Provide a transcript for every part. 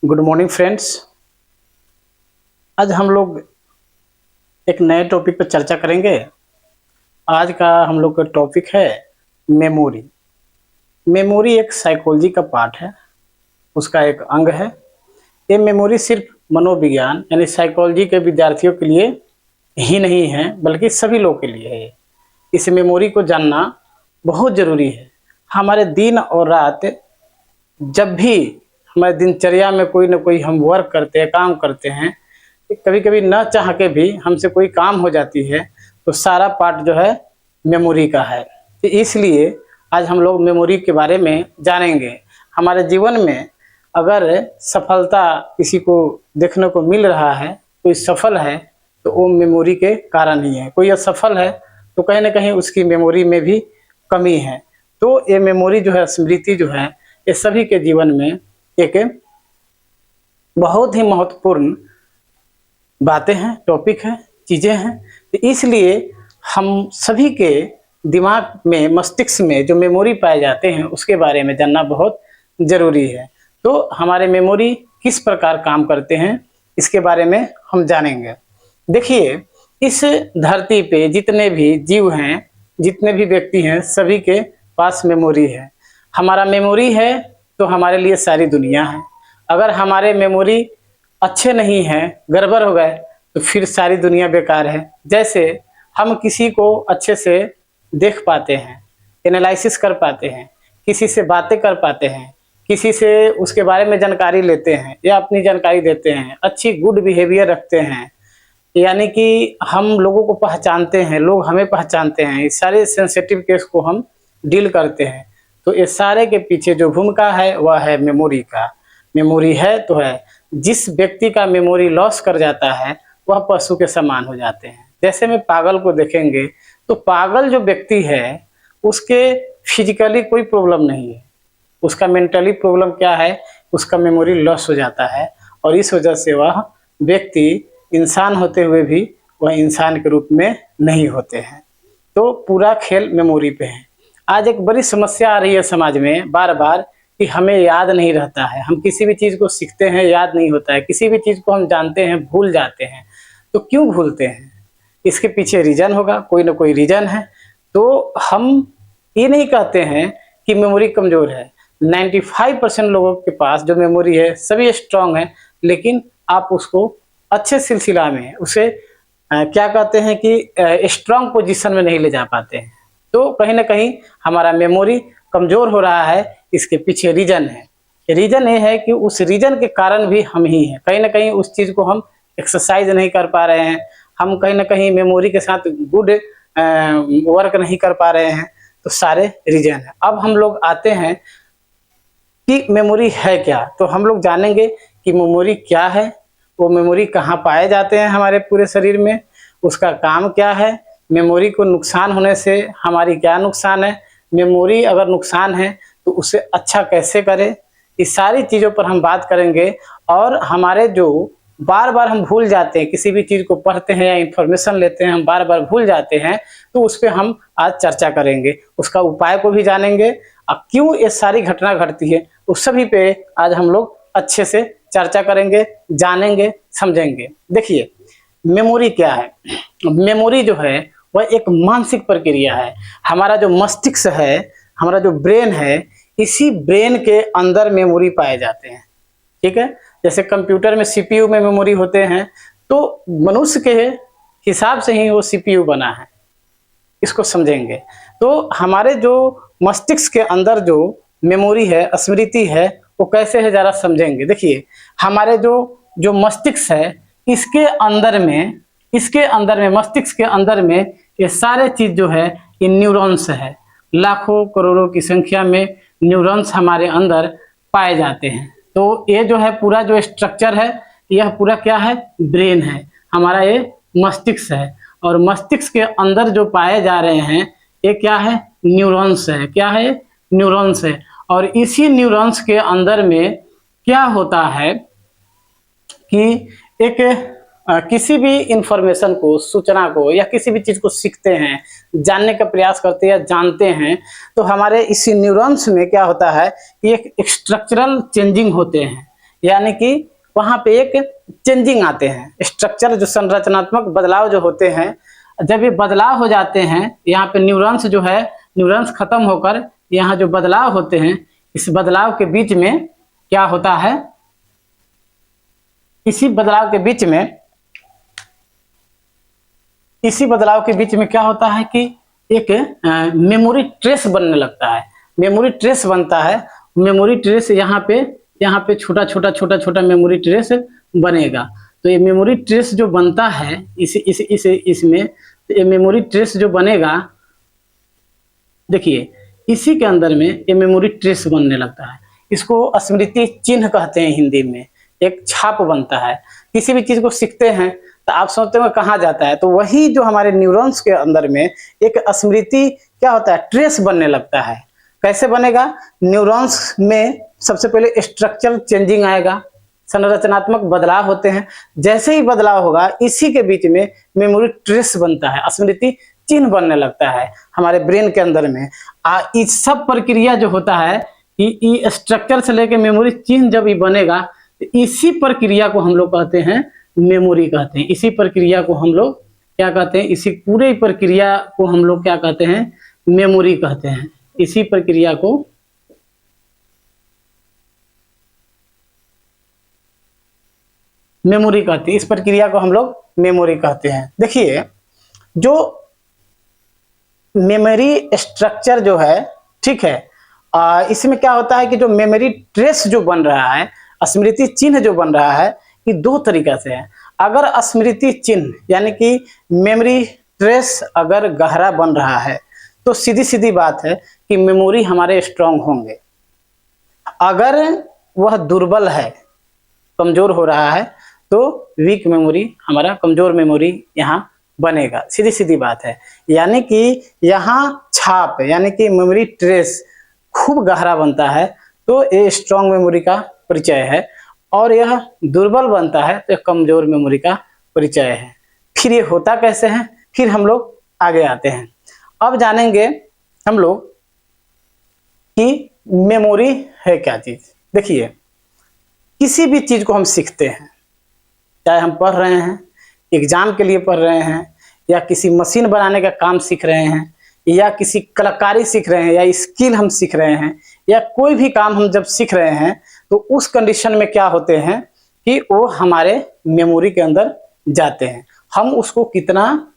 Good morning friends. आज हम लोग एक नए टॉपिक पर चर्चा करेंगे। आज का हम लोग का टॉपिक है मेमोरी। मेमोरी एक साइकोलॉजी का पार्ट है, उसका एक अंग है। ये मेमोरी सिर्फ मनोविज्ञान यानी साइकोलॉजी के विद्यार्थियों के लिए ही नहीं है, बल्कि सभी लोग के लिए है। इस मेमोरी को जानना बहुत ज़रूरी है। हमारे दिन और रात, जब भी हमारे दिनचर्या में कोई ना कोई हम वर्क करते हैं, काम करते हैं, कभी कभी न चाह के भी हमसे कोई काम हो जाती है, तो सारा पार्ट जो है मेमोरी का है। तो इसलिए आज हम लोग मेमोरी के बारे में जानेंगे। हमारे जीवन में अगर सफलता किसी को देखने को मिल रहा है, कोई सफल है, तो वो मेमोरी के कारण ही है। कोई असफल है तो कहीं ना कहीं उसकी मेमोरी में भी कमी है। तो ये मेमोरी जो है, स्मृति जो है, ये सभी के जीवन में एक बहुत ही महत्वपूर्ण बातें हैं, टॉपिक हैं, चीज़ें हैं। तो इसलिए हम सभी के दिमाग में, मस्तिष्क में जो मेमोरी पाए जाते हैं, उसके बारे में जानना बहुत ज़रूरी है। तो हमारे मेमोरी किस प्रकार काम करते हैं, इसके बारे में हम जानेंगे। देखिए, इस धरती पे जितने भी जीव हैं, जितने भी व्यक्ति हैं, सभी के पास मेमोरी है। हमारा मेमोरी है तो हमारे लिए सारी दुनिया है। अगर हमारे मेमोरी अच्छे नहीं हैं, गड़बड़ हो गए, तो फिर सारी दुनिया बेकार है। जैसे हम किसी को अच्छे से देख पाते हैं, एनालिसिस कर पाते हैं, किसी से बातें कर पाते हैं, किसी से उसके बारे में जानकारी लेते हैं या अपनी जानकारी देते हैं, अच्छी गुड बिहेवियर रखते हैं, यानी कि हम लोगों को पहचानते हैं, लोग हमें पहचानते हैं, इस सारे सेंसिटिव केस को हम डील करते हैं। तो ये सारे के पीछे जो भूमिका है वह है मेमोरी का। मेमोरी है तो है। जिस व्यक्ति का मेमोरी लॉस कर जाता है वह पशु के समान हो जाते हैं। जैसे में पागल को देखेंगे तो पागल जो व्यक्ति है उसके फिजिकली कोई प्रॉब्लम नहीं है, उसका मेंटली प्रॉब्लम क्या है, उसका मेमोरी लॉस हो जाता है, और इस वजह से वह व्यक्ति इंसान होते हुए भी वह इंसान के रूप में नहीं होते हैं। तो पूरा खेल मेमोरी पे है। आज एक बड़ी समस्या आ रही है समाज में बार बार कि हमें याद नहीं रहता है। हम किसी भी चीज़ को सीखते हैं, याद नहीं होता है। किसी भी चीज़ को हम जानते हैं, भूल जाते हैं। तो क्यों भूलते हैं? इसके पीछे रीज़न होगा, कोई ना कोई रीज़न है। तो हम ये नहीं कहते हैं कि मेमोरी कमज़ोर है। 95% लोगों के पास जो मेमोरी है सभी स्ट्रांग है, लेकिन आप उसको अच्छे सिलसिला में उसे क्या कहते हैं कि स्ट्रांग पोजीशन में नहीं ले जा पाते हैं। तो कहीं ना कहीं हमारा मेमोरी कमज़ोर हो रहा है। इसके पीछे रीज़न है। रीज़न ये है कि उस रीज़न के कारण भी हम ही हैं। कहीं ना कहीं उस चीज़ को हम एक्सरसाइज नहीं कर पा रहे हैं, हम कहीं ना कहीं मेमोरी के साथ गुड वर्क नहीं कर पा रहे हैं। तो सारे रीज़न है। अब हम लोग आते हैं कि मेमोरी है क्या। तो हम लोग जानेंगे कि मेमोरी क्या है, वो मेमोरी कहाँ पाए जाते हैं हमारे पूरे शरीर में, उसका काम क्या है, मेमोरी को नुकसान होने से हमारी क्या नुकसान है, मेमोरी अगर नुकसान है तो उसे अच्छा कैसे करें, इस सारी चीज़ों पर हम बात करेंगे। और हमारे जो बार बार हम भूल जाते हैं, किसी भी चीज़ को पढ़ते हैं या इंफॉर्मेशन लेते हैं, हम बार बार भूल जाते हैं, तो उस पर हम आज चर्चा करेंगे। उसका उपाय को भी जानेंगे और क्यों ये सारी घटना घटती है, उस सभी पे आज हम लोग अच्छे से चर्चा करेंगे, जानेंगे, समझेंगे। देखिए, मेमोरी क्या है। मेमोरी जो है वह एक मानसिक प्रक्रिया है। हमारा जो मस्तिष्क है, हमारा जो ब्रेन है, इसी ब्रेन के अंदर मेमोरी पाए जाते हैं। ठीक है, जैसे कंप्यूटर में सीपीयू में मेमोरी होते हैं, तो मनुष्य के हिसाब से ही वो सीपीयू बना है। इसको समझेंगे। तो हमारे जो मस्तिष्क के अंदर जो मेमोरी है, स्मृति है, वो कैसे है जरा समझेंगे। देखिए, हमारे जो मस्तिष्क है, इसके अंदर में मस्तिष्क के अंदर में ये सारे चीज जो है ये न्यूरॉन्स है। लाखों करोड़ों की संख्या में न्यूरॉन्स हमारे अंदर पाए जाते हैं। तो ये जो है पूरा जो स्ट्रक्चर है, यह पूरा क्या है, ब्रेन है, हमारा ये मस्तिष्क है। और मस्तिष्क के अंदर जो पाए जा रहे हैं ये क्या है, न्यूरॉन्स है। क्या है, न्यूरॉन्स है। और इसी न्यूरॉन्स के अंदर में क्या होता है कि एक किसी भी इंफॉर्मेशन को, सूचना को, या किसी भी चीज़ को सीखते हैं, जानने का प्रयास करते हैं या जानते हैं, तो हमारे इसी न्यूरॉन्स में क्या होता है कि एक स्ट्रक्चरल चेंजिंग होते हैं। यानी कि वहाँ पे एक चेंजिंग आते हैं, स्ट्रक्चर जो संरचनात्मक बदलाव जो होते हैं, जब ये बदलाव हो जाते हैं, यहाँ पे न्यूरॉन्स जो है, न्यूरॉन्स खत्म होकर यहाँ जो बदलाव होते हैं, इस बदलाव के बीच में क्या होता है, इसी बदलाव के बीच में क्या होता है कि एक मेमोरी ट्रेस बनने लगता है। मेमोरी ट्रेस बनता है। मेमोरी ट्रेस यहाँ पे छोटा मेमोरी ट्रेस बनेगा। तो ये मेमोरी ट्रेस जो बनता है इसमें ये मेमोरी ट्रेस जो बनेगा, देखिए इसी के अंदर में ये मेमोरी ट्रेस बनने लगता है। इसको स्मृति चिन्ह कहते हैं हिंदी में। एक छाप बनता है। किसी भी चीज को सीखते हैं तो आप सोचते हो कहाँ जाता है, तो वही जो हमारे न्यूरॉन्स के अंदर में एक स्मृति क्या होता है, ट्रेस बनने लगता है। कैसे बनेगा? न्यूरॉन्स में सबसे पहले स्ट्रक्चरल चेंजिंग आएगा, संरचनात्मक बदलाव होते हैं। जैसे ही बदलाव होगा इसी के बीच में मेमोरी ट्रेस बनता है, स्मृति चिन्ह बनने लगता है हमारे ब्रेन के अंदर में। इस सब प्रक्रिया जो होता है कि स्ट्रक्चर से लेके मेमोरी चिन्ह जब ये बनेगा, तो इसी प्रक्रिया को हम लोग कहते हैं मेमोरी कहते हैं। इसी प्रक्रिया को हम लोग क्या कहते हैं, इसी पूरे प्रक्रिया को हम लोग क्या कहते हैं, मेमोरी कहते हैं। इसी प्रक्रिया को मेमोरी कहते हैं। इस प्रक्रिया को हम लोग मेमोरी कहते हैं। देखिए जो मेमोरी स्ट्रक्चर जो है, ठीक है, इसमें क्या होता है कि जो मेमोरी ट्रेस जो बन रहा है, स्मृति चिन्ह जो बन रहा है, ये दो तरीका से है। अगर स्मृति चिन्ह यानी कि मेमोरी ट्रेस अगर गहरा बन रहा है तो सीधी सीधी बात है कि मेमोरी हमारे स्ट्रांग होंगे। अगर वह दुर्बल है, कमजोर हो रहा है, तो वीक मेमोरी, हमारा कमजोर मेमोरी यहाँ बनेगा। सीधी सीधी बात है। यानी कि यहाँ छाप यानी कि मेमोरी ट्रेस खूब गहरा बनता है तो ये स्ट्रांग मेमोरी का परिचय है, और यह दुर्बल बनता है तो कमजोर मेमोरी का परिचय है। फिर ये होता कैसे है, फिर हम लोग आगे आते हैं। अब जानेंगे हम लोग कि मेमोरी है क्या चीज। देखिए किसी भी चीज को हम सीखते हैं, चाहे हम पढ़ रहे हैं, एग्जाम के लिए पढ़ रहे हैं, या किसी मशीन बनाने का काम सीख रहे हैं, या किसी कलाकारी सीख रहे हैं, या स्किल हम सीख रहे हैं, या कोई भी काम हम जब सीख रहे हैं, तो उस कंडीशन में क्या होते हैं कि वो हमारे मेमोरी के अंदर जाते हैं। हम उसको कितना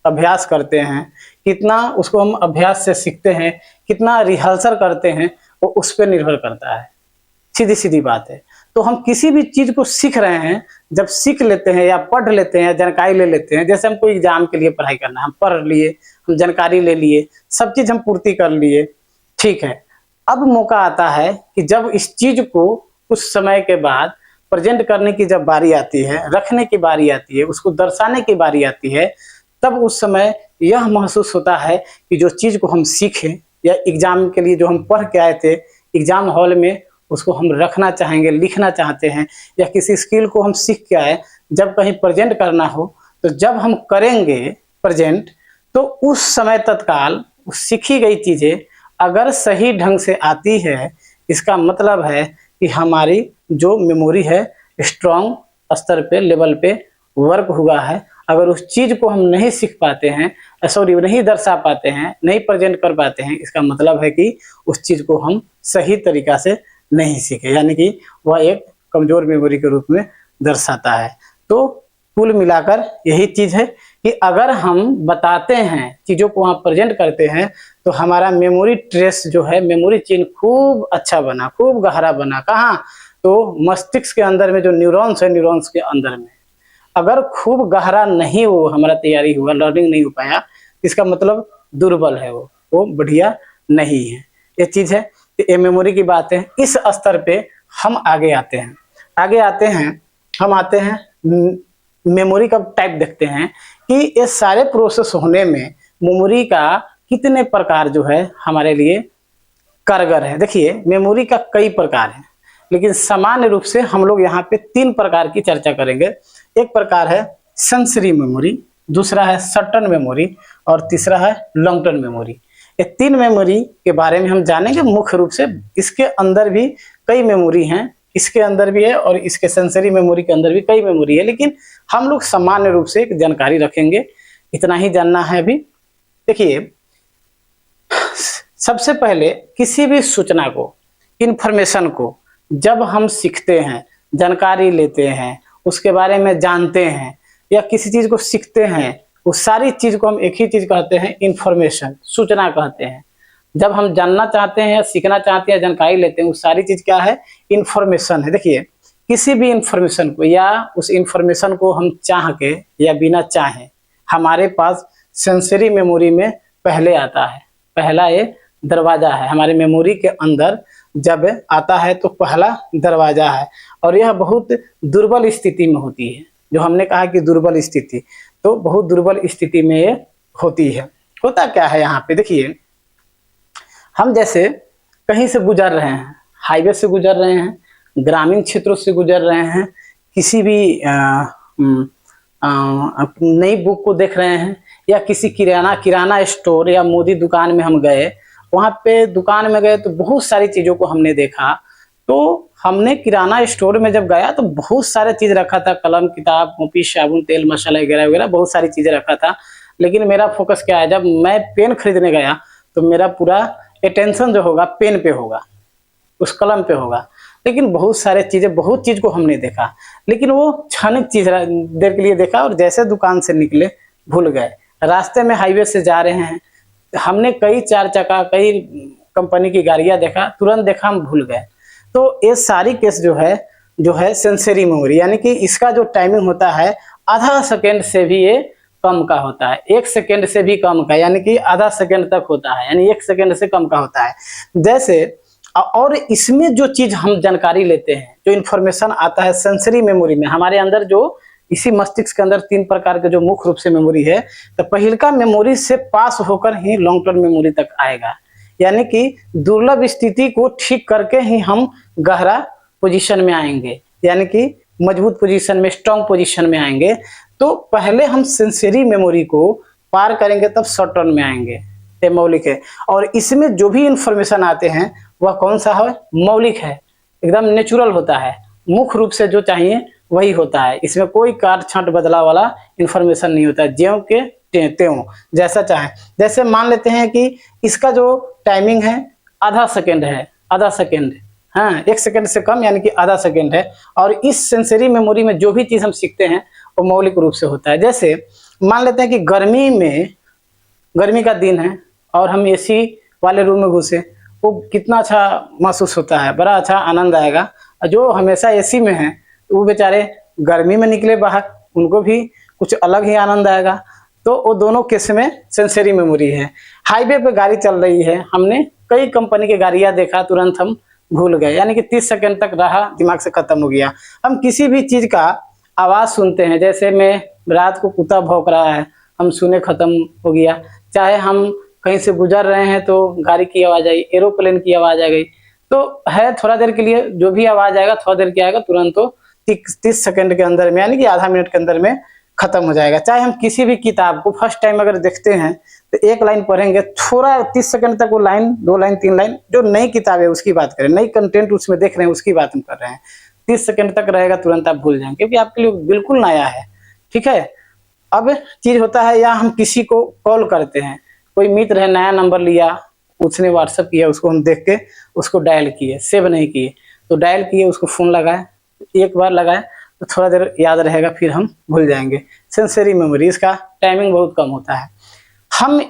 अभ्यास करते हैं, कितना उसको हम अभ्यास से सीखते हैं, कितना रिहर्सल करते हैं, वो उस पर निर्भर करता है। सीधी सीधी बात है। तो हम किसी भी चीज को सीख रहे हैं, जब सीख लेते हैं या पढ़ लेते हैं, जानकारी ले लेते हैं, जैसे हम कोई एग्जाम के लिए पढ़ाई करना, हम पढ़ लिए, हम जानकारी ले लिए, सब चीज हम पूर्ति कर लिए, ठीक है। अब मौका आता है कि जब इस चीज को कुछ समय के बाद प्रेजेंट करने की जब बारी आती है, रखने की बारी आती है, उसको दर्शाने की बारी आती है, तब उस समय यह महसूस होता है कि जो चीज को हम सीखे या एग्जाम के लिए जो हम पढ़ के आए थे, एग्जाम हॉल में उसको हम रखना चाहेंगे, लिखना चाहते हैं, या किसी स्किल को हम सीख के आए, जब कहीं प्रेजेंट करना हो, तो जब हम करेंगे प्रेजेंट, तो उस समय तत्काल सीखी गई चीजें अगर सही ढंग से आती है, इसका मतलब है कि हमारी जो मेमोरी है स्ट्रॉन्ग स्तर पे, लेवल पे वर्क हुआ है। अगर उस चीज को हम नहीं सीख पाते हैं, सॉरी नहीं दर्शा पाते हैं, नहीं प्रेजेंट कर पाते हैं, इसका मतलब है कि उस चीज को हम सही तरीका से नहीं सीखे, यानी कि वह एक कमजोर मेमोरी के रूप में दर्शाता है। तो कुल मिलाकर यही चीज है कि अगर हम बताते हैं, चीजों को वहाँ प्रेजेंट करते हैं, तो हमारा मेमोरी ट्रेस जो है, मेमोरी चिन्ह खूब अच्छा बना, खूब गहरा बना। कहाँ? तो मस्तिष्क के अंदर में जो न्यूरॉन्स है, न्यूरॉन्स के अंदर में अगर खूब गहरा नहीं वो हमारा तैयारी हुआ, लर्निंग नहीं हो पाया, इसका मतलब दुर्बल है, वो बढ़िया नहीं है। ये चीज है, ये मेमोरी की बात है। इस स्तर पे हम आगे आते हैं, हम आते हैं मेमोरी का टाइप देखते हैं कि ये सारे प्रोसेस होने में मेमोरी का कितने प्रकार जो है हमारे लिए कारगर है। देखिए मेमोरी का कई प्रकार है, लेकिन सामान्य रूप से हम लोग यहाँ पे 3 प्रकार की चर्चा करेंगे। एक प्रकार है सेंसरी मेमोरी, दूसरा है शॉर्ट टर्म मेमोरी, और तीसरा है लॉन्ग टर्म मेमोरी। ये 3 मेमोरी के बारे में हम जानेंगे मुख्य रूप से। इसके अंदर भी कई मेमोरी हैं, इसके अंदर भी है और इसके सेंसरी मेमोरी के अंदर भी कई मेमोरी है, लेकिन हम लोग सामान्य रूप से एक जानकारी रखेंगे, इतना ही जानना है अभी। देखिए, सबसे पहले किसी भी सूचना को, इंफॉर्मेशन को जब हम सीखते हैं, जानकारी लेते हैं, उसके बारे में जानते हैं या किसी चीज को सीखते हैं, उस सारी चीज को हम एक ही चीज कहते हैं, इंफॉर्मेशन, सूचना कहते हैं। जब हम जानना चाहते हैं या सीखना चाहते हैं, जानकारी लेते हैं, उस सारी चीज क्या है, इंफॉर्मेशन है। देखिए, किसी भी इंफॉर्मेशन को या उस इंफॉर्मेशन को हम चाह के या बिना चाहे, हमारे पास सेंसरी मेमोरी में पहले आता है, पहला ये दरवाजा है हमारे मेमोरी के अंदर। जब आता है तो पहला दरवाजा है, और यह बहुत दुर्बल स्थिति में होती है। जो हमने कहा कि दुर्बल स्थिति, तो बहुत दुर्बल स्थिति में ये होती है। होता क्या है यहाँ पे, देखिए, हम जैसे कहीं से गुजर रहे हैं, हाईवे से गुजर रहे हैं, ग्रामीण क्षेत्रों से गुजर रहे हैं, किसी भी नई बुक को देख रहे हैं, या किसी किराना स्टोर या मोदी दुकान में हम गए, वहाँ पे दुकान में गए तो बहुत सारी चीज़ों को हमने देखा। तो हमने किराना स्टोर में जब गया तो बहुत सारे चीज़ रखा था, कलम, किताब, कॉपी, साबुन, तेल, मसाला वगैरह वगैरह, बहुत सारी चीज़ें रखा था। लेकिन मेरा फोकस क्या है, जब मैं पेन खरीदने गया तो मेरा पूरा अटेंशन जो होगा पेन पे होगा, उस कलम पे होगा। लेकिन बहुत सारे चीज़ें, बहुत चीज़ को हमने देखा, लेकिन वो क्षणिक चीज़ देर के लिए देखा और जैसे दुकान से निकले भूल गए। रास्ते में हाईवे से जा रहे हैं, हमने कई 4 चक्का, कई कंपनी की गाड़ियां देखा, तुरंत देखा, हम भूल गए। तो ये सारी केस जो है सेंसरी मेमोरी, यानी कि इसका जो टाइमिंग होता है आधा सेकेंड से भी ये कम का होता है, 1 सेकेंड से भी कम का, यानी कि आधा सेकेंड तक होता है, यानी 1 सेकेंड से कम का होता है। जैसे, और इसमें जो चीज हम जानकारी लेते हैं, जो इन्फॉर्मेशन आता है सेंसरी मेमोरी में, हमारे अंदर जो इसी मस्तिष्क के अंदर 3 प्रकार के जो मुख्य रूप से मेमोरी है, तो पहिलका मेमोरी से पास होकर ही लॉन्ग टर्म मेमोरी तक आएगा। यानी कि दुर्लभ स्थिति को ठीक करके ही हम गहरा पोजीशन में आएंगे, यानी कि मजबूत पोजीशन में, स्ट्रॉन्ग पोजीशन में आएंगे। तो पहले हम सेंसरी मेमोरी को पार करेंगे, तब शॉर्ट टर्म में आएंगे, ये मौलिक है। और इसमें जो भी इंफॉर्मेशन आते हैं वह कौन सा है, मौलिक है, एकदम नेचुरल होता है, मुख्य रूप से जो चाहिए वही होता है। इसमें कोई काट छांट बदलाव वाला इंफॉर्मेशन नहीं होता, ज्यों के त्यों, जैसा चाहे। जैसे मान लेते हैं कि इसका जो टाइमिंग है आधा सेकेंड है, आधा सेकेंड, हाँ, 1 सेकेंड से कम, यानी कि आधा सेकेंड है। और इस सेंसरी मेमोरी में जो भी चीज हम सीखते हैं वो मौलिक रूप से होता है। जैसे मान लेते हैं कि गर्मी का दिन है और हम एसी वाले रूम में घुसे, वो कितना अच्छा महसूस होता है, बड़ा अच्छा आनंद आएगा। जो हमेशा एसी में है वो बेचारे गर्मी में निकले बाहर, उनको भी कुछ अलग ही आनंद आएगा। तो वो दोनों केस में सेंसरी मेमोरी है। हाईवे पे गाड़ी चल रही है, हमने कई कंपनी की गाड़ियां देखा, तुरंत हम भूल गए, यानी कि 30 सेकंड तक रहा, दिमाग से खत्म हो गया। हम किसी भी चीज का आवाज सुनते हैं, जैसे में रात को कुत्ता भौंक रहा है, हम सुने, खत्म हो गया। चाहे हम कहीं से गुजर रहे हैं तो गाड़ी की आवाज आई, एरोप्लेन की आवाज आ गई, तो है थोड़ा देर के लिए, जो भी आवाज आएगा थोड़ा देर के आएगा, तुरंत तो 30 सेकंड के अंदर में, यानी कि आधा मिनट के अंदर में खत्म हो जाएगा। चाहे हम किसी भी किताब को फर्स्ट टाइम अगर देखते हैं तो 1 लाइन पढ़ेंगे, थोड़ा 30 सेकंड तक वो लाइन, 2 लाइन, 3 लाइन, जो नई किताब है उसकी बात करें, नई कंटेंट उसमें देख रहे हैं उसकी बात हम कर रहे हैं, 30 सेकंड तक रहेगा, तुरंत आप भूल जाएंगे, क्योंकि आपके लिए बिल्कुल नया है। ठीक है। अब चीज होता है, या हम किसी को कॉल करते हैं, कोई मित्र है, नया नंबर लिया, उसने व्हाट्सएप किया, उसको हम देख के उसको डायल किए, सेव नहीं किए, तो डायल किए, उसको फोन लगाए, एक बार लगाए तो थोड़ा देर याद रहेगा, फिर हम भूल जाएंगे। सेंसरी मेमोरी, इसका टाइमिंग बहुत कम होता है। हम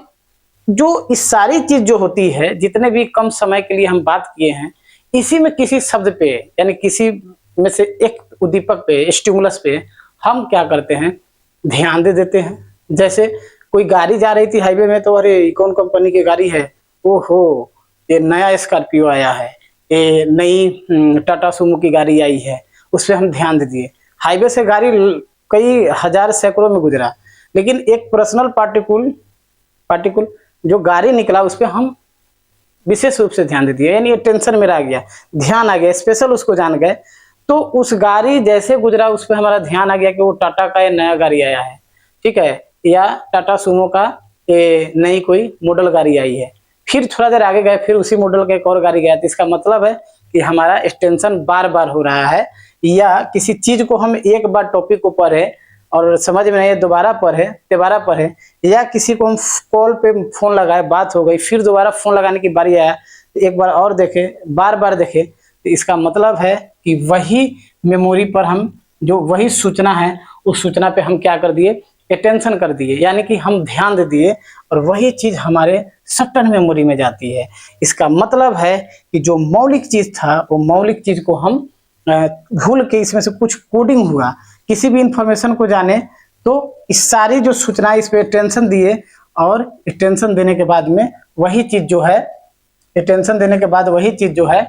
जो इस सारी चीज जो होती है, जितने भी कम समय के लिए हम बात किए हैं, इसी में किसी शब्द पे, यानी किसी में से एक उद्दीपक पे, स्टिमुलस पे हम क्या करते हैं, ध्यान दे देते हैं। जैसे कोई गाड़ी जा रही थी हाईवे में, तो अरे कौन कंपनी की गाड़ी है, ओहो ये नया स्कॉर्पियो आया है, ये नई टाटा सुमो की गाड़ी आई है, उस पर हम ध्यान दे दिए। हाईवे से गाड़ी कई हजार सैकड़ों में गुजरा, लेकिन एक पर्सनल पार्टिकुल जो गाड़ी निकला, उस पर हम विशेष रूप से ध्यान दे दिए, यानी टेंशन मेरा आ गया, ध्यान आ गया, स्पेशल उसको जान गए। तो उस गाड़ी जैसे गुजरा, उस पर हमारा ध्यान आ गया कि वो टाटा का ये नया गाड़ी आया है, ठीक है, या टाटा सुमो का ये नई कोई मॉडल गाड़ी आई है। फिर थोड़ा देर आगे गए, फिर उसी मॉडल का एक और गाड़ी गया, तो इसका मतलब है कि हमारा एक्सटेंशन बार बार हो रहा है, या किसी चीज को हम एक बार टॉपिक को पढ़े और समझ में नहीं दोबारा पढ़े, या किसी को हम कॉल पे फोन लगाए, बात हो गई, फिर दोबारा फोन लगाने की बारी आया तो एक बार और देखे, बार बार देखे, तो इसका मतलब है कि वही मेमोरी पर हम जो वही सूचना है उस सूचना पे हम क्या कर दिए, अटेंशन कर दिए, यानी कि हम ध्यान दे दिए और वही चीज हमारे शॉर्ट टर्म मेमोरी में जाती है। इसका मतलब है कि जो मौलिक चीज था वो मौलिक चीज को हम भूल के इसमें से कुछ कोडिंग हुआ, किसी भी इंफॉर्मेशन को जाने तो इस सारी जो सूचना इस पे अटेंशन दिए और अटेंशन देने के बाद में वही चीज जो है, अटेंशन देने के बाद वही चीज जो है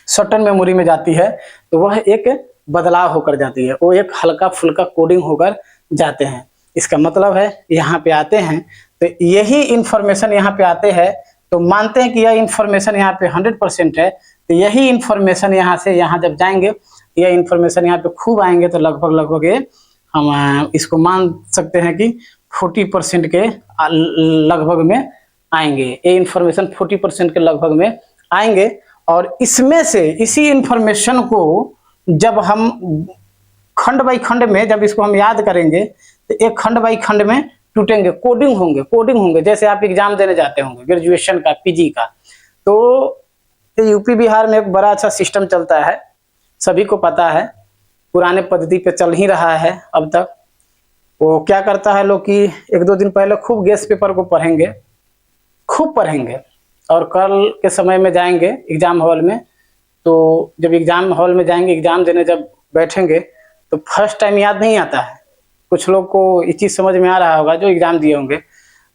शॉर्ट टर्म मेमोरी में जाती है, तो वह एक बदलाव होकर जाती है, वो एक हल्का फुल्का कोडिंग होकर जाते हैं। इसका मतलब है यहाँ पे आते हैं तो यही इंफॉर्मेशन यहाँ पे आते हैं तो मानते हैं कि यह इंफॉर्मेशन यहाँ पे 100% है, तो यही इंफॉर्मेशन यहाँ से यहाँ जब जाएंगे, यह इंफॉर्मेशन यहाँ पे खूब आएंगे तो लगभग हम इसको मान सकते हैं कि 40% के लगभग में आएंगे, ये इंफॉर्मेशन 40% के लगभग में आएंगे। और इसमें से इसी इंफॉर्मेशन को जब हम खंड बाई खंड में जब इसको हम याद करेंगे तो एक खंड बाई खंड में टूटेंगे, कोडिंग होंगे। जैसे आप एग्जाम देने जाते होंगे ग्रेजुएशन का, पीजी का, तो यूपी बिहार में एक बड़ा अच्छा सिस्टम चलता है, सभी को पता है, पुराने पद्धति पे चल ही रहा है अब तक। वो क्या करता है लोग कि 1-2 दिन पहले खूब गेस्ट पेपर को खूब पढ़ेंगे और कल के समय में जाएंगे एग्जाम हॉल में, तो जब एग्जाम हॉल में जाएंगे एग्जाम देने जब बैठेंगे तो फर्स्ट टाइम याद नहीं आता है। कुछ लोग को ये चीज समझ में आ रहा होगा जो एग्जाम दिए होंगे,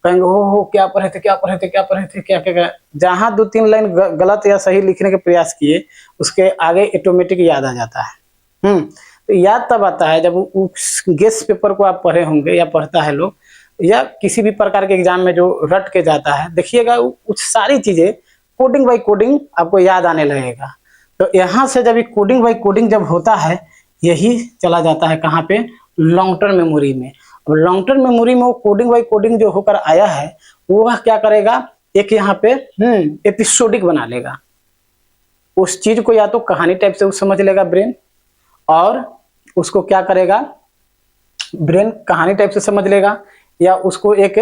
कहेंगे हो क्या पढ़े थे, क्या जहाँ 2-3 लाइन गलत या सही लिखने के प्रयास किए उसके आगे ऑटोमेटिक याद आ जाता है। तो याद तब आता है जब उस गेस्ट पेपर को आप पढ़े होंगे या पढ़ता है लोग, या किसी भी प्रकार के एग्जाम में जो रट के जाता है, देखिएगा कुछ सारी चीजें कोडिंग बाई कोडिंग आपको याद आने लगेगा। तो यहाँ से जब कोडिंग बाई कोडिंग जब होता है, यही चला जाता है कहाँ पे, लॉन्ग टर्म मेमोरी में। अब लॉन्ग टर्म मेमोरी में वो कोडिंग बाई कोडिंग जो होकर आया है वो क्या करेगा, एक यहाँ पे एपिसोडिक बना लेगा। उस चीज को या तो कहानी टाइप से समझ लेगा ब्रेन, और उसको क्या करेगा, ब्रेन कहानी टाइप से समझ लेगा, या उसको एक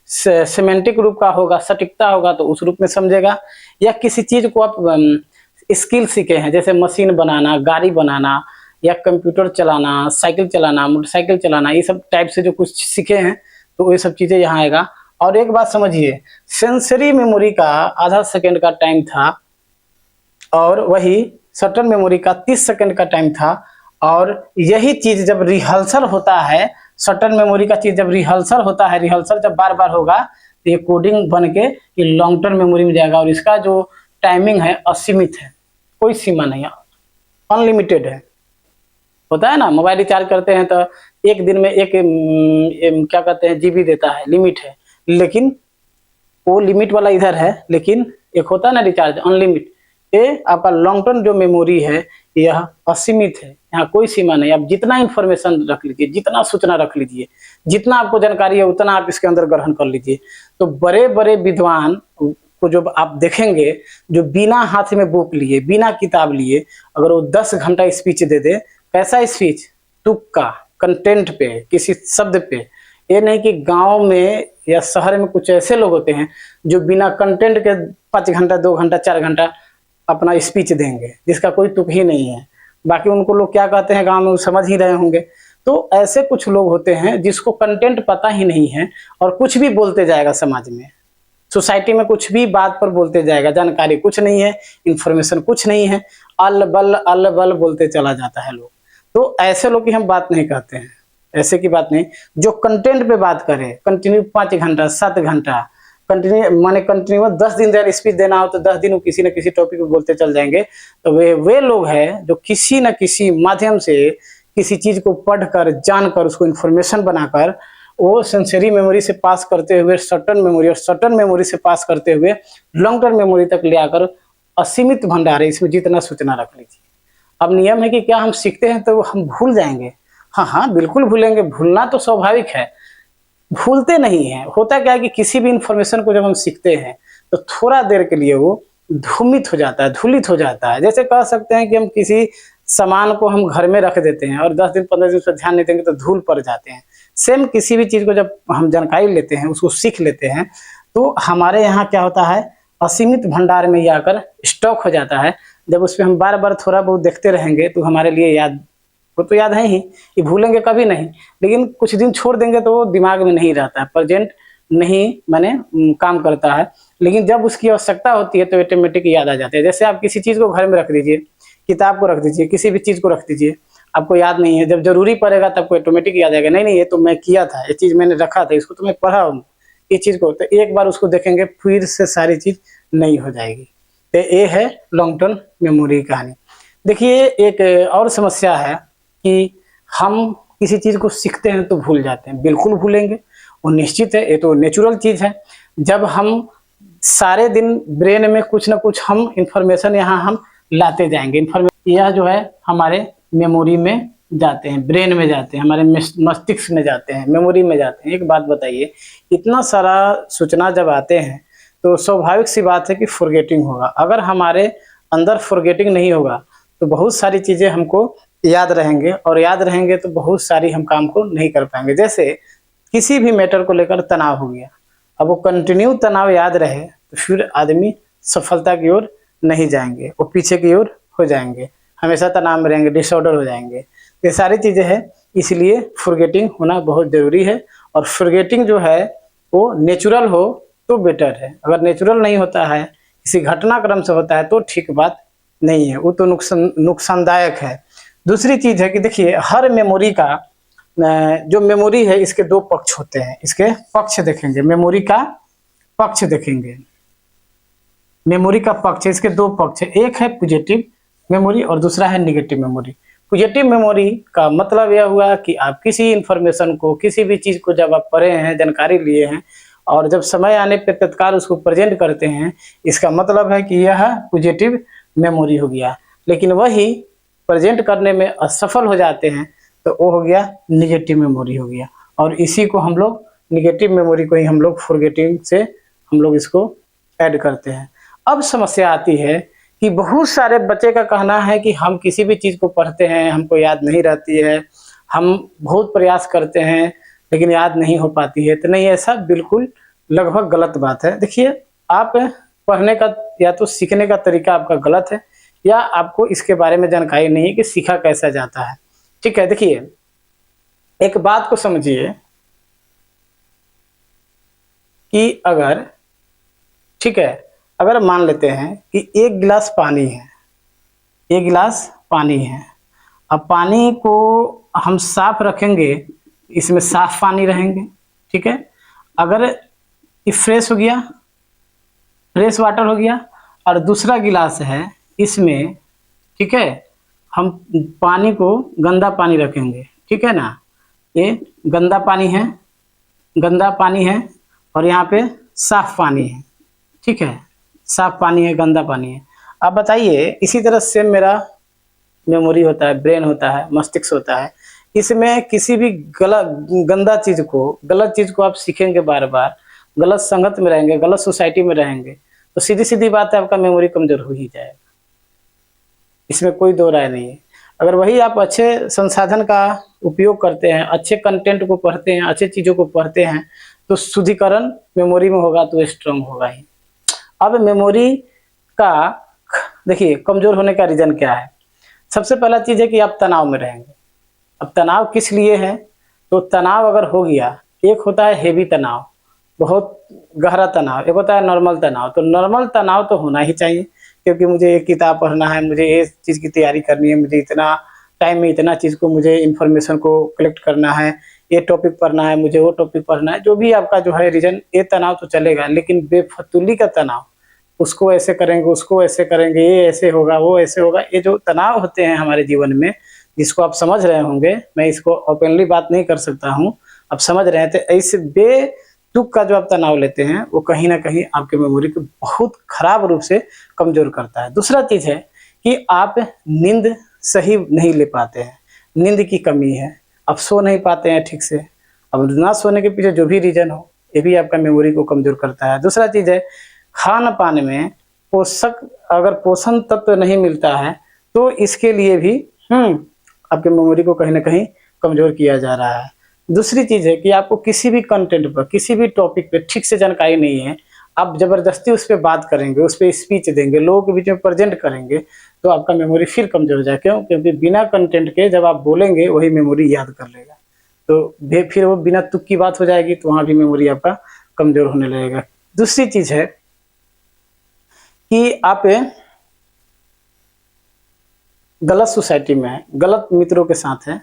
सेमेंटिक रूप का होगा, सटीकता होगा तो उस रूप में समझेगा, या किसी चीज को आप स्किल सीखे हैं जैसे मशीन बनाना, गाड़ी बनाना, या कंप्यूटर चलाना, साइकिल चलाना, मोटरसाइकिल चलाना, ये सब टाइप से जो कुछ सीखे हैं तो ये सब चीजें यहाँ आएगा। और एक बात समझिए, सेंसरी मेमोरी का आधा सेकंड का टाइम था और वही शॉर्ट टर्म मेमोरी का 30 सेकंड का टाइम था, और यही चीज जब रिहर्सल होता है, शॉर्ट टर्म मेमोरी का चीज जब रिहर्सल होता है, रिहर्सल जब बार बार होगा तो ये कोडिंग बन के ये लॉन्ग टर्म मेमोरी में जाएगा, और इसका जो टाइमिंग है असीमित है, कोई सीमा नहीं है, अनलिमिटेड है। होता है ना, मोबाइल रिचार्ज करते हैं तो एक दिन में एक क्या कहते हैं जीबी देता है, लिमिट है, लेकिन वो लिमिट वाला इधर है, लेकिन एक होता है ना रिचार्ज अनलिमिट। ये आपका लॉन्ग टर्म जो मेमोरी है यह असीमित है, यहाँ कोई सीमा नहीं। आप जितना इंफॉर्मेशन रख लीजिए, जितना सूचना रख लीजिए, जितना आपको जानकारी है उतना आप इसके अंदर ग्रहण कर लीजिए। तो बड़े बड़े विद्वान को जो आप देखेंगे जो बिना हाथ में बुक लिए, बिना किताब लिए, अगर वो 10 घंटा स्पीच दे दे, कैसा स्पीच, तुक्का, कंटेंट पे, किसी शब्द पे। ये नहीं कि गांव में या शहर में कुछ ऐसे लोग होते हैं जो बिना कंटेंट के 5 घंटा, 2 घंटा, 4 घंटा अपना स्पीच देंगे जिसका कोई तुक ही नहीं है। बाकी उनको लोग क्या कहते हैं गांव में वो समझ ही रहे होंगे। तो ऐसे कुछ लोग होते हैं जिसको कंटेंट पता ही नहीं है और कुछ भी बोलते जाएगा, समाज में, सोसाइटी में कुछ भी बात पर बोलते जाएगा, जानकारी कुछ नहीं है, इंफॉर्मेशन कुछ नहीं है, अल बल बोलते चला जाता है लोग। तो ऐसे लोग की हम बात नहीं कहते हैं, ऐसे की बात नहीं। जो कंटेंट पे बात करे, कंटिन्यू 5 घंटा 7 घंटा कंटिन्यू, माने कंटिन्यू 10 दिन अगर स्पीच देना हो तो 10 दिन वो किसी न किसी टॉपिक पे बोलते चल जाएंगे। तो वे लोग हैं जो किसी न किसी माध्यम से किसी चीज को पढ़कर, जानकर, उसको इंफॉर्मेशन बनाकर वो सेंसरी मेमोरी से पास करते हुए शॉर्ट टर्म मेमोरी, और शॉर्ट टर्म मेमोरी से पास करते हुए लॉन्ग टर्म मेमोरी तक ले आकर असीमित भंडार है, इसमें जितना सूचना रख लीजिए। अब नियम है कि क्या हम सीखते हैं तो हम भूल जाएंगे? हाँ, बिल्कुल भूलेंगे, भूलना तो स्वाभाविक है, भूलते नहीं है। होता क्या है कि किसी भी इंफॉर्मेशन को जब हम सीखते हैं तो थोड़ा देर के लिए वो धूमित हो जाता है, धूलित हो जाता है। जैसे कह सकते हैं कि हम किसी सामान को हम घर में रख देते हैं और 10 दिन 15 दिन उस पर ध्यान नहीं देंगे तो धूल पड़ जाते हैं। सेम किसी भी चीज़ को जब हम जानकारी लेते हैं, उसको सीख लेते हैं, तो हमारे यहाँ क्या होता है, असीमित भंडार में ये आकर स्टॉक हो जाता है। जब उस पे हम बार-बार थोड़ा बहुत देखते रहेंगे तो हमारे लिए याद, वो तो याद है ही, ये भूलेंगे कभी नहीं, लेकिन कुछ दिन छोड़ देंगे तो वो दिमाग में नहीं रहता है, प्रेजेंट नहीं माने काम करता है। लेकिन जब उसकी आवश्यकता होती है तो ऑटोमेटिक याद आ जाता है। जैसे आप किसी चीज़ को घर में रख दीजिए, किताब को रख दीजिए, किसी भी चीज़ को रख दीजिए, आपको याद नहीं है, जब ज़रूरी पड़ेगा तब आपको ऑटोमेटिक याद आएगा, नहीं, नहीं ये तो मैं किया था, ये चीज़ मैंने रखा था, इसको तो मैं पढ़ा हूँ, ये चीज़ को, तो एक बार उसको देखेंगे फिर से सारी चीज़ नई हो जाएगी। तो ये है लॉन्ग टर्म मेमोरी की कहानी। देखिए एक और समस्या है कि हम किसी चीज़ को सीखते हैं तो भूल जाते हैं, बिल्कुल भूलेंगे, वो निश्चित है, ये तो नेचुरल चीज़ है। जब हम सारे दिन ब्रेन में कुछ ना कुछ हम इंफॉर्मेशन यहाँ हम लाते जाएंगे, यह जो है हमारे मेमोरी में जाते हैं, ब्रेन में जाते हैं, हमारे मस्तिष्क में जाते हैं, मेमोरी में जाते हैं। एक बात बताइए, इतना सारा सूचना जब आते हैं तो स्वाभाविक सी बात है कि फॉरगेटिंग होगा। अगर हमारे अंदर फॉरगेटिंग नहीं होगा तो बहुत सारी चीज़ें हमको याद रहेंगे, और याद रहेंगे तो बहुत सारी हम काम को नहीं कर पाएंगे। जैसे किसी भी मैटर को लेकर तनाव हो गया, अब वो कंटिन्यू तनाव याद रहे तो फिर आदमी सफलता की ओर नहीं जाएंगे, वो पीछे की ओर हो जाएंगे, हमेशा तनाव में रहेंगे, डिसऑर्डर हो जाएंगे। ये सारी चीज़ें हैं, इसलिए फॉरगेटिंग होना बहुत ज़रूरी है। और फॉरगेटिंग जो है वो नेचुरल हो तो बेटर है, अगर नेचुरल नहीं होता है, किसी घटनाक्रम से होता है तो ठीक बात नहीं है, वो तो नुकसानदायक है। दूसरी चीज़ है कि देखिए हर मेमोरी का जो मेमोरी है इसके दो पक्ष होते हैं, इसके पक्ष देखेंगे, मेमोरी का पक्ष देखेंगे, मेमोरी का पक्ष, इसके दो पक्ष है, एक है पॉजिटिव मेमोरी और दूसरा है नेगेटिव मेमोरी। पॉजिटिव मेमोरी का मतलब यह हुआ कि आप किसी इंफॉर्मेशन को, किसी भी चीज़ को जब आप पढ़े हैं, जानकारी लिए हैं और जब समय आने पर तत्काल उसको प्रेजेंट करते हैं, इसका मतलब है कि यह पॉजिटिव मेमोरी हो गया। लेकिन वही प्रेजेंट करने में असफल हो जाते हैं तो वो हो गया नेगेटिव मेमोरी हो गया। और इसी को हम लोग नेगेटिव मेमोरी को ही हम लोग फॉरगेटिंग से हम लोग इसको ऐड करते हैं। अब समस्या आती है कि बहुत सारे बच्चे का कहना है कि हम किसी भी चीज़ को पढ़ते हैं, हमको याद नहीं रहती है, हम बहुत प्रयास करते हैं लेकिन याद नहीं हो पाती है। तो नहीं, ऐसा बिल्कुल लगभग गलत बात है। देखिए आप पढ़ने का या तो सीखने का तरीका आपका गलत है, या आपको इसके बारे में जानकारी नहीं है कि सीखा कैसा जाता है। ठीक है, देखिए एक बात को समझिए कि अगर, ठीक है, अगर मान लेते हैं कि एक गिलास पानी है, एक गिलास पानी है, अब पानी को हम साफ रखेंगे, इसमें साफ पानी रहेंगे, ठीक है। अगर ये फ्रेश हो गया, फ्रेश वाटर हो गया, और दूसरा गिलास है इसमें, ठीक है, हम पानी को गंदा पानी रखेंगे, ठीक है ना, ये गंदा पानी है, गंदा पानी है, और यहाँ पे साफ पानी है, ठीक है, साफ पानी है, गंदा पानी है। अब बताइए, इसी तरह से मेरा मेमोरी होता है, ब्रेन होता है, मस्तिष्क होता है, इसमें किसी भी गंदा चीज़ को, गलत चीज़ को आप सीखेंगे बार बार, गलत संगत में रहेंगे, गलत सोसाइटी में रहेंगे, तो सीधी सीधी बात है आपका मेमोरी कमज़ोर हो ही जाएगा, इसमें कोई दो राय नहीं है। अगर वही आप अच्छे संसाधन का उपयोग करते हैं, अच्छे कंटेंट को पढ़ते हैं, अच्छे चीज़ों को पढ़ते हैं, तो शुद्धिकरण मेमोरी में होगा तो स्ट्रांग होगा ही। अब मेमोरी का देखिए कमज़ोर होने का रीज़न क्या है। सबसे पहला चीज़ है कि आप तनाव में रहेंगे। अब तनाव किस लिए है, तो तनाव अगर हो गया, एक होता है हेवी तनाव, बहुत गहरा तनाव, एक होता है नॉर्मल तनाव। तो नॉर्मल तनाव तो होना ही चाहिए, क्योंकि मुझे एक किताब पढ़ना है, मुझे ये चीज़ की तैयारी करनी है, मुझे इतना टाइम में इतना चीज़ को, मुझे इन्फॉर्मेशन को कलेक्ट करना है, ये टॉपिक पढ़ना है, मुझे वो टॉपिक पढ़ना है, जो भी आपका जो है रीज़न, ये तनाव तो चलेगा। लेकिन बेफतूली का तनाव, उसको ऐसे करेंगे, उसको ऐसे करेंगे, ये ऐसे होगा, वो ऐसे होगा, ये जो तनाव होते हैं हमारे जीवन में, जिसको आप समझ रहे होंगे, मैं इसको ओपनली बात नहीं कर सकता हूँ, आप समझ रहे हैं, तो ऐसे बेतुक का जो आप तनाव लेते हैं वो कहीं ना कहीं आपके मेमोरी को बहुत खराब रूप से कमज़ोर करता है। दूसरा चीज़ है कि आप नींद सही नहीं ले पाते हैं, नींद की कमी है, आप सो नहीं पाते हैं ठीक से। अब ना सोने के पीछे जो भी रीज़न हो, ये भी आपका मेमोरी को कमज़ोर करता है। दूसरा चीज़ है खान पान में पोषक अगर पोषण तत्व नहीं मिलता है तो इसके लिए भी आपके मेमोरी को कहीं ना कहीं कमजोर किया जा रहा है। दूसरी चीज है कि आपको किसी भी कंटेंट पर, किसी भी टॉपिक पे ठीक से जानकारी नहीं है, आप जबरदस्ती उस पर बात करेंगे, उस पर स्पीच देंगे, लोगों के बीच में प्रेजेंट करेंगे, तो आपका मेमोरी फिर कमजोर हो जाए। क्यों? क्योंकि बिना कंटेंट के जब आप बोलेंगे वही मेमोरी याद कर लेगा, तो फिर वो बिना तुक की बात हो जाएगी, तो वहां भी मेमोरी आपका कमजोर होने लगेगा। दूसरी चीज है कि आप गलत सोसाइटी में है, गलत मित्रों के साथ है,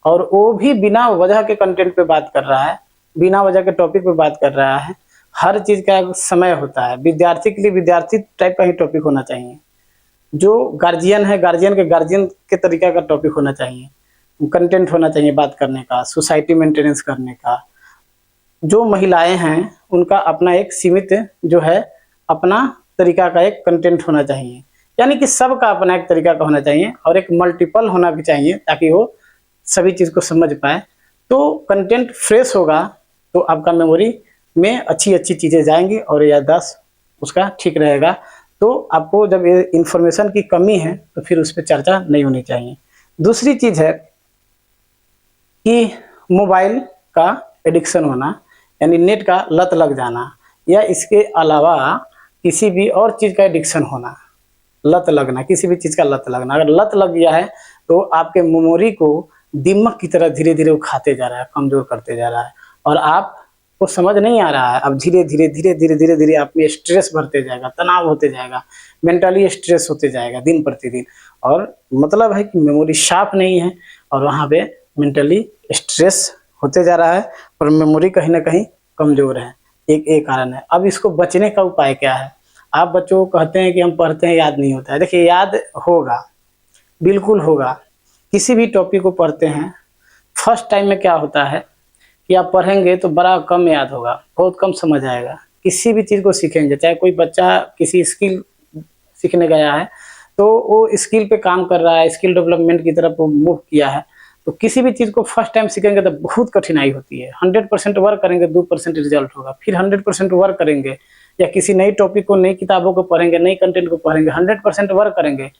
और वो भी बिना वजह के कंटेंट पे बात कर रहा है, बिना वजह के टॉपिक पे बात कर रहा है। हर चीज का एक समय होता है। विद्यार्थी के लिए विद्यार्थी टाइप का ही टॉपिक होना चाहिए। जो गार्जियन है, गार्जियन के तरीका का टॉपिक होना चाहिए, कंटेंट होना चाहिए बात करने का, सोसाइटी मेंटेनेंस करने का। जो महिलाएं हैं उनका अपना एक सीमित जो है अपना तरीका का एक कंटेंट होना चाहिए, यानी कि सबका अपना एक तरीका का होना चाहिए, और एक मल्टीपल होना भी चाहिए ताकि वो सभी चीज को समझ पाए। तो कंटेंट फ्रेश होगा तो आपका मेमोरी में अच्छी अच्छी चीजें जाएंगी और याददाश्त उसका ठीक रहेगा। तो आपको जब ये इंफॉर्मेशन की कमी है तो फिर उस पर चर्चा नहीं होनी चाहिए। दूसरी चीज है कि मोबाइल का एडिक्शन होना, यानी नेट का लत लग जाना, या इसके अलावा किसी भी और चीज का एडिक्शन होना, लत लगना, किसी भी चीज का लत लगना। अगर लत लग गया है तो आपके मेमोरी को दीमक की तरह धीरे धीरे वो खाते जा रहा है, कमजोर करते जा रहा है, और आपको समझ नहीं आ रहा है। अब धीरे धीरे धीरे धीरे धीरे धीरे आप में स्ट्रेस बढ़ते जाएगा, तनाव होते जाएगा, मेंटली स्ट्रेस होते जाएगा दिन प्रतिदिन, और मतलब है कि मेमोरी शार्प नहीं है और वहाँ पे मेंटली स्ट्रेस होते जा रहा है और मेमोरी कहीं ना कहीं कमजोर है। एक कारण है। अब इसको बचने का उपाय क्या है? आप बच्चों को कहते हैं कि हम पढ़ते हैं याद नहीं होता है। देखिए, याद होगा, बिल्कुल होगा। किसी भी टॉपिक को पढ़ते हैं, फर्स्ट टाइम में क्या होता है कि आप पढ़ेंगे तो बड़ा कम याद होगा, बहुत कम समझ आएगा। किसी भी चीज़ को सीखेंगे, चाहे कोई बच्चा किसी स्किल सीखने गया है तो वो स्किल पे काम कर रहा है, स्किल डेवलपमेंट की तरफ वो मूव किया है, तो किसी भी चीज़ को फर्स्ट टाइम सीखेंगे तो बहुत कठिनाई होती है। 100% वर्क करेंगे 2% रिजल्ट होगा, फिर 100% वर्क करेंगे, या किसी नई टॉपिक को, नई किताबों को पढ़ेंगे, नई कंटेंट को पढ़ेंगे, 100% वर्क करेंगे,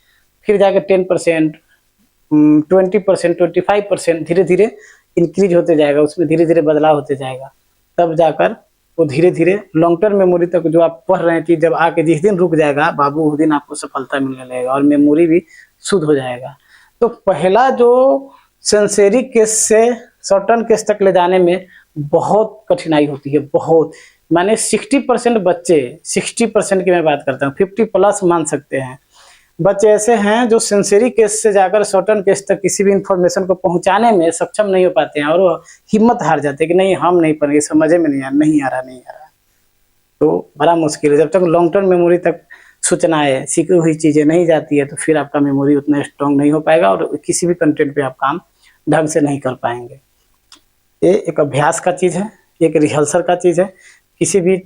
फिर जाके 10%, 20%, 25% धीरे धीरे इंक्रीज होते जाएगा, उसमें धीरे धीरे बदलाव होते जाएगा। तब जाकर वो धीरे धीरे लॉन्ग टर्म मेमोरी तक जो आप पढ़ रहे हैं चीज जब आके जिस दिन रुक जाएगा बाबू, उस दिन आपको सफलता मिलने लगेगा और मेमोरी भी शुद्ध हो जाएगा। तो पहला जो सेंसरी केस से शॉर्ट केस तक ले जाने में बहुत कठिनाई होती है, बहुत। माने 60% बच्चे, 60% की मैं बात करता हूँ, 50+ मान सकते हैं बच्चे ऐसे हैं जो सेंसरी केस से जाकर शॉर्ट केस तक किसी भी इंफॉर्मेशन को पहुंचाने में सक्षम नहीं हो पाते हैं, और वो हिम्मत हार जाते हैं कि नहीं हम नहीं पढ़ेंगे, समझे में नहीं आ रहा। तो बड़ा मुश्किल है। जब तक लॉन्ग टर्म मेमोरी तक सूचनाएं, सीखी हुई चीजें नहीं जाती है तो फिर आपका मेमोरी उतना स्ट्रॉन्ग नहीं हो पाएगा और किसी भी कंटेंट पे आप काम ढंग से नहीं कर पाएंगे। ये एक अभ्यास का चीज है, एक रिहर्सल का चीज है। किसी भी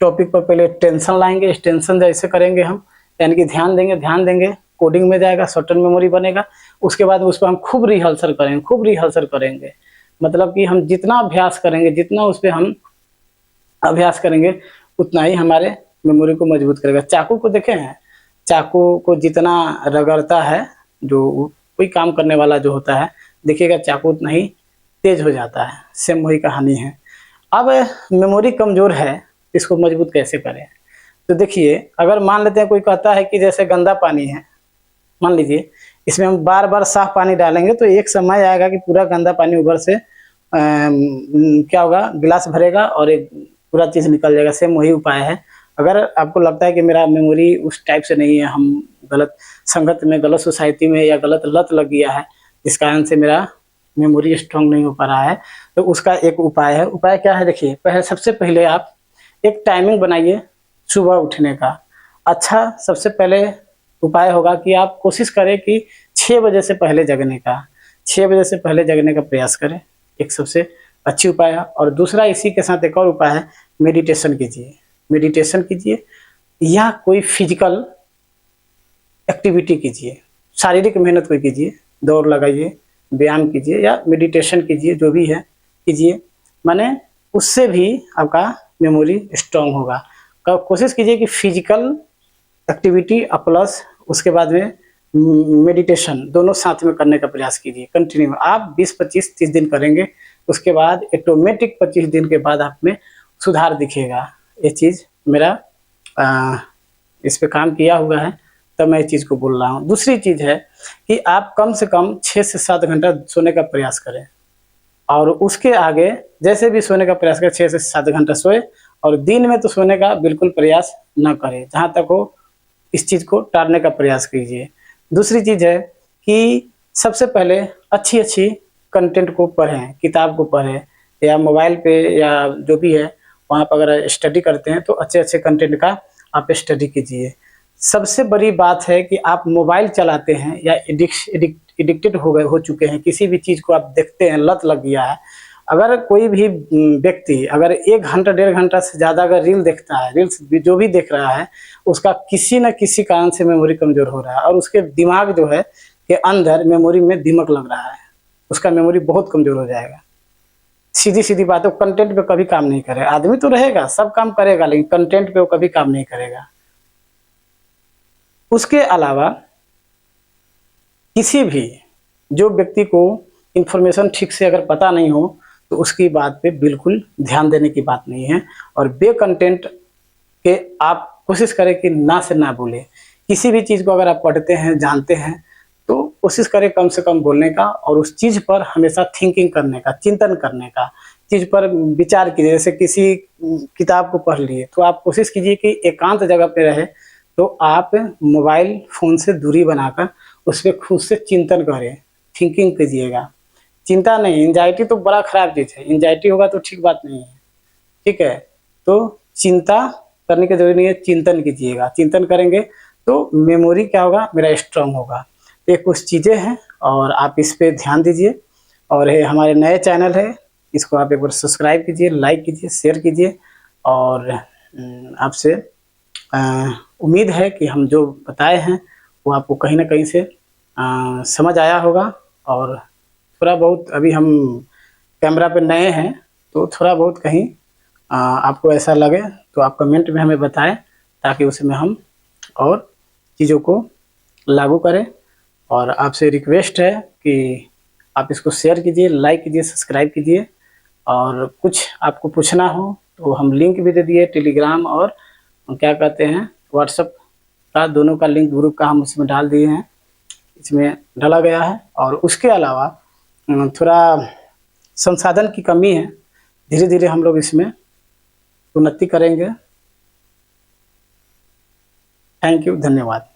टॉपिक पर पहले टेंशन लाएंगे, इस टेंशन जैसे करेंगे हम, यानी कि ध्यान देंगे, कोडिंग में जाएगा, शॉर्ट टर्म मेमोरी बनेगा। उसके बाद उस पर हम खूब रिहर्सल करेंगे, मतलब कि हम जितना अभ्यास करेंगे, जितना उस पर हम अभ्यास करेंगे उतना ही हमारे मेमोरी को मजबूत करेगा। चाकू को देखे हैं, चाकू को जितना रगड़ता है, जो कोई काम करने वाला जो होता है, देखिएगा चाकू उतना ही तेज हो जाता है। सेम वही कहानी है। अब मेमोरी कमजोर है, इसको मजबूत कैसे करें? तो देखिए, अगर मान लेते हैं कोई कहता है कि जैसे गंदा पानी है, मान लीजिए इसमें हम बार बार साफ पानी डालेंगे तो एक समय आएगा कि पूरा गंदा पानी ऊपर से क्या होगा, गिलास भरेगा और एक पूरा चीज निकल जाएगा। सेम वही उपाय है। अगर आपको लगता है कि मेरा मेमोरी उस टाइप से नहीं है, हम गलत संगत में, गलत सोसाइटी में या गलत लत लग गया है, इस कारण से मेरा मेमोरी स्ट्रॉन्ग नहीं हो पा रहा है, तो उसका एक उपाय है। उपाय क्या है? देखिए, सबसे पहले आप एक टाइमिंग बनाइए सुबह उठने का। अच्छा, सबसे पहले उपाय होगा कि आप कोशिश करें कि 6 बजे से पहले जगने का, 6 बजे से पहले जगने का प्रयास करें, एक सबसे अच्छी उपाय है। और दूसरा इसी के साथ एक और उपाय है, मेडिटेशन कीजिए या कोई फिजिकल एक्टिविटी कीजिए, शारीरिक मेहनत कोई कीजिए, दौड़ लगाइए, व्यायाम कीजिए या मेडिटेशन कीजिए, जो भी है कीजिए। माने उससे भी आपका मेमोरी स्ट्रॉन्ग होगा। कोशिश कीजिए कि फिजिकल एक्टिविटी प्लस उसके बाद में मेडिटेशन दोनों साथ में करने का प्रयास कीजिए। कंटिन्यू आप 20, 25, 30 दिन करेंगे, उसके बाद ऑटोमेटिक 25 दिन के बाद आप में सुधार दिखेगा। ये चीज़ मेरा इस पे काम किया हुआ है, तब मैं इस चीज़ को बोल रहा हूँ। दूसरी चीज़ है कि आप कम से कम 6 से 7 घंटा सोने का प्रयास करें, और उसके आगे जैसे भी सोने का प्रयास करें 6 से 7 घंटा सोए, और दिन में तो सोने का बिल्कुल प्रयास न करें। जहाँ तक हो इस चीज़ को टालने का प्रयास कीजिए। दूसरी चीज़ है कि सबसे पहले अच्छी-अच्छी कंटेंट को पढ़ें, किताब को पढ़ें, या मोबाइल पे या जो भी है वहाँ पर अगर स्टडी करते हैं तो अच्छे-अच्छे कंटेंट का आप स्टडी कीजिए। सबसे बड़ी बात है कि आप मोबाइल चलाते हैं या एडिक्टेड हो चुके हैं, किसी भी चीज़ को आप देखते हैं, लत लग गया है। अगर कोई भी व्यक्ति अगर 1 घंटा, 1.5 घंटा से ज़्यादा अगर रील देखता है, रील्स जो भी देख रहा है, उसका किसी न किसी कारण से मेमोरी कमज़ोर हो रहा है, और उसके दिमाग जो है के अंदर मेमोरी में दीमक लग रहा है, उसका मेमोरी बहुत कमज़ोर हो जाएगा। सीधी-सीधी बात है, कंटेंट पे कभी काम नहीं करेगा। आदमी तो रहेगा, सब काम करेगा, लेकिन कंटेंट पे वो कभी काम नहीं करेगा। उसके अलावा किसी भी जो व्यक्ति को इन्फॉर्मेशन ठीक से अगर पता नहीं हो, तो उसकी बात पे बिल्कुल ध्यान देने की बात नहीं है, और कंटेंट के आप कोशिश करें कि ना से ना बोलें। किसी भी चीज़ को अगर आप पढ़ते हैं, जानते हैं, तो कोशिश करें कम से कम बोलने का, और उस चीज़ पर हमेशा थिंकिंग करने का, चिंतन करने का, चीज़ पर विचार कीजिए। जैसे किसी किताब को पढ़ लिए, तो आप कोशिश कीजिए कि एकांत जगह पे रहे, तो आप मोबाइल फ़ोन से दूरी बनाकर उस पे खुद से चिंतन करें, थिंकिंग कीजिएगा। चिंता नहीं, एंग्ज़ायटी तो बड़ा ख़राब चीज़ है, एंग्ज़ायटी होगा तो ठीक बात नहीं है, ठीक है? तो चिंता करने की ज़रूरत नहीं है, चिंतन कीजिएगा। चिंतन करेंगे तो मेमोरी क्या होगा, मेरा स्ट्रॉन्ग होगा। ये कुछ चीज़ें हैं, और आप इस पे ध्यान दीजिए। और ये हमारे नए चैनल है, इसको आप एक बार सब्सक्राइब कीजिए, लाइक कीजिए, शेयर कीजिए, और आपसे उम्मीद है कि हम जो बताए हैं वो आपको कहीं न कहीं से समझ आया होगा। और थोड़ा बहुत अभी हम कैमरा पे नए हैं, तो थोड़ा बहुत कहीं आपको ऐसा लगे तो आप कमेंट में हमें बताएँ, ताकि उसमें हम और चीज़ों को लागू करें। और आपसे रिक्वेस्ट है कि आप इसको शेयर कीजिए, लाइक कीजिए, सब्सक्राइब कीजिए, और कुछ आपको पूछना हो तो हम लिंक भी दे दिए, टेलीग्राम और क्या कहते हैं व्हाट्सएप का, दोनों का लिंक ग्रुप का हम उसमें डाल दिए हैं, इसमें डाला गया है। और उसके अलावा थोड़ा संसाधन की कमी है, धीरे-धीरे हम लोग इसमें उन्नति करेंगे। थैंक यू, धन्यवाद।